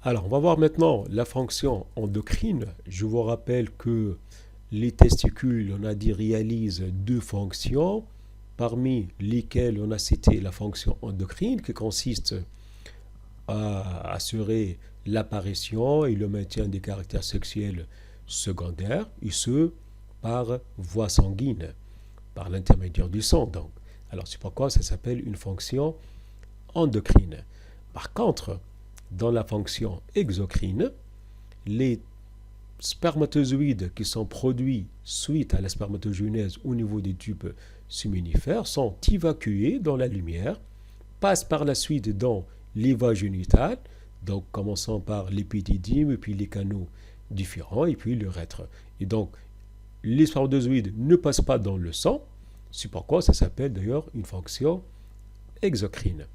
Alors, on va voir maintenant la fonction endocrine. Je vous rappelle que les testicules, on a dit, réalisent deux fonctions, parmi lesquelles on a cité la fonction endocrine qui consiste à assurer l'apparition et le maintien des caractères sexuels secondaires, et ce, par voie sanguine, par l'intermédiaire du sang. Donc. Alors, c'est pourquoi ça s'appelle une fonction endocrine. Par contre, dans la fonction exocrine, les spermatozoïdes qui sont produits suite à la spermatogenèse au niveau des tubes séminifères sont évacués dans la lumière, passent par la suite dans les voies génitales, donc commençant par l'épididyme, puis les canaux différents, et puis l'urètre. Et donc, les spermatozoïdes ne passent pas dans le sang, c'est pourquoi ça s'appelle d'ailleurs une fonction exocrine.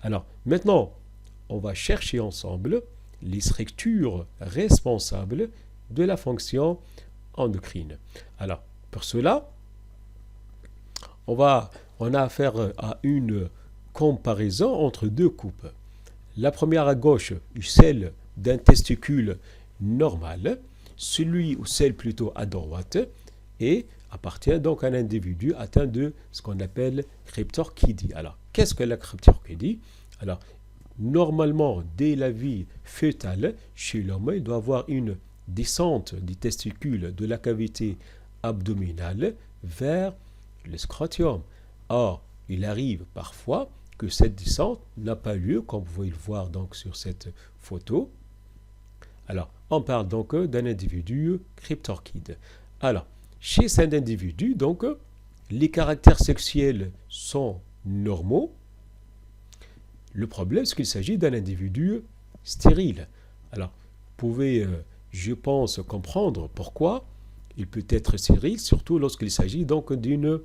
Alors, maintenant, on va chercher ensemble les structures responsables de la fonction endocrine. Alors, pour cela, on a affaire à une comparaison entre deux coupes. La première à gauche est celle d'un testicule normal, celui ou celle plutôt à droite, et appartient donc à un individu atteint de ce qu'on appelle cryptorchidie. Alors, qu'est-ce que la cryptorchidie? Alors, normalement, dès la vie fœtale, chez l'homme, il doit avoir une descente des testicules de la cavité abdominale vers le scrotum. Or, il arrive parfois que cette descente n'a pas lieu, comme vous pouvez le voir donc sur cette photo. Alors, on parle donc d'un individu cryptorchide. Alors, chez cet individu, donc, les caractères sexuels sont normaux. Le problème, c'est qu'il s'agit d'un individu stérile. Alors, vous pouvez, je pense, comprendre pourquoi il peut être stérile, surtout lorsqu'il s'agit donc d'une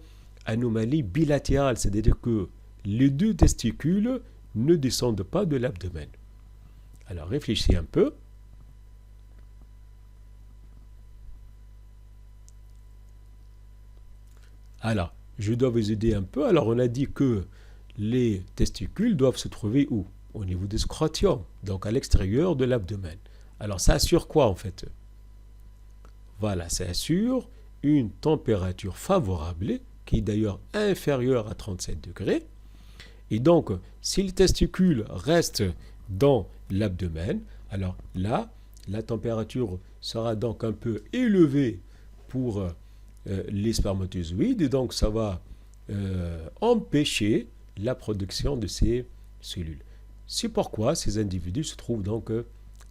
anomalie bilatérale, c'est-à-dire que les deux testicules ne descendent pas de l'abdomen. Alors, réfléchissez un peu. Alors, je dois vous aider un peu. Alors, on a dit que les testicules doivent se trouver où? Au niveau du scrotum, donc à l'extérieur de l'abdomen. Alors, ça assure quoi en fait? Voilà, ça assure une température favorable, qui est d'ailleurs inférieure à 37 degrés. Et donc, si les testicules restent dans l'abdomen, alors là, la température sera donc un peu élevée pour les spermatozoïdes, et donc ça va empêcher la production de ces cellules. C'est pourquoi ces individus se trouvent donc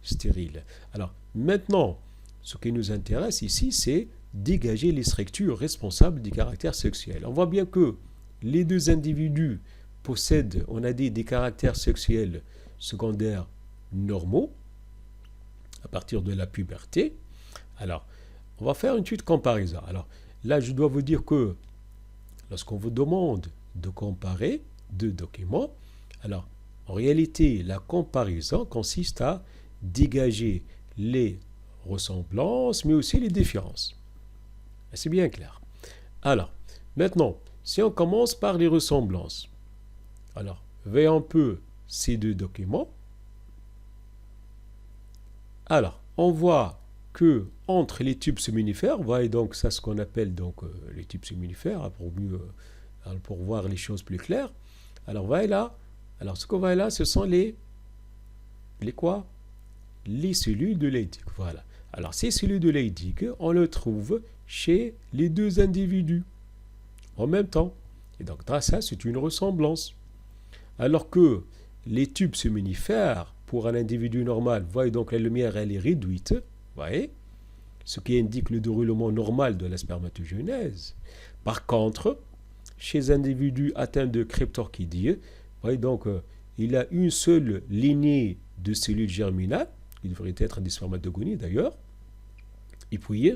stériles. Alors maintenant, ce qui nous intéresse ici, c'est dégager les structures responsables du caractère sexuel. On voit bien que les deux individus possèdent, on a dit, des caractères sexuels secondaires normaux à partir de la puberté. Alors, on va faire une petite comparaison. Alors, là, je dois vous dire que lorsqu'on vous demande de comparer deux documents, alors, en réalité, la comparaison consiste à dégager les ressemblances, mais aussi les différences. C'est bien clair. Alors, maintenant, si on commence par les ressemblances, alors, voyons un peu ces deux documents. Alors, on voit que entre les tubes séminifères, vous voyez donc ça, ce qu'on appelle donc les tubes séminifères, pour voir les choses plus claires. Alors, voyez là. Alors, ce qu'on voit là, ce sont les quoi? Les cellules de Leydig. Voilà. Alors, ces cellules de Leydig, on les trouve chez les deux individus en même temps. Et donc, ça, c'est une ressemblance. Alors que les tubes séminifères, pour un individu normal, vous voyez donc la lumière, elle est réduite, voyez, ce qui indique le déroulement normal de la spermatogenèse. Par contre, chez un individu atteint de cryptorchidie, vous voyez donc, il a une seule lignée de cellules germinales, il devrait être des spermatogonies d'ailleurs, et puis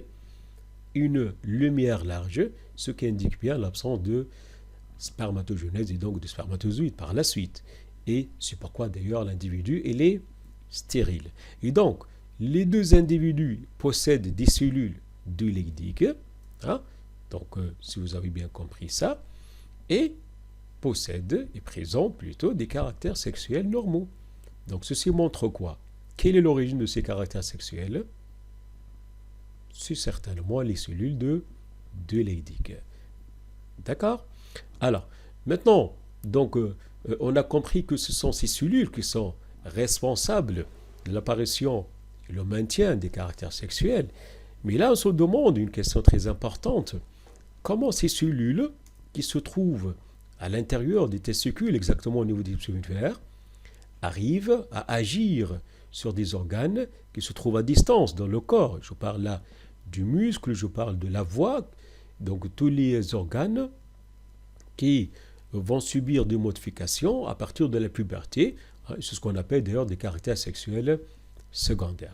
une lumière large, ce qui indique bien l'absence de spermatogenèse et donc de spermatozoïdes par la suite. Et c'est pourquoi d'ailleurs l'individu il est stérile. Et donc, les deux individus possèdent des cellules de Leydig, hein, donc si vous avez bien compris ça, et possèdent et présentent plutôt des caractères sexuels normaux. Donc ceci montre quoi? Quelle est l'origine de ces caractères sexuels? C'est certainement les cellules de Leydig. D'accord? Alors, maintenant, donc, on a compris que ce sont ces cellules qui sont responsables de l'apparition et le maintien des caractères sexuels. Mais là, on se demande une question très importante. Comment ces cellules qui se trouvent à l'intérieur des testicules, exactement au niveau des hémisphères, arrivent à agir sur des organes qui se trouvent à distance dans le corps? Je parle là du muscle, je parle de la voix, donc tous les organes qui vont subir des modifications à partir de la puberté. C'est ce qu'on appelle d'ailleurs des caractères sexuels secondaires.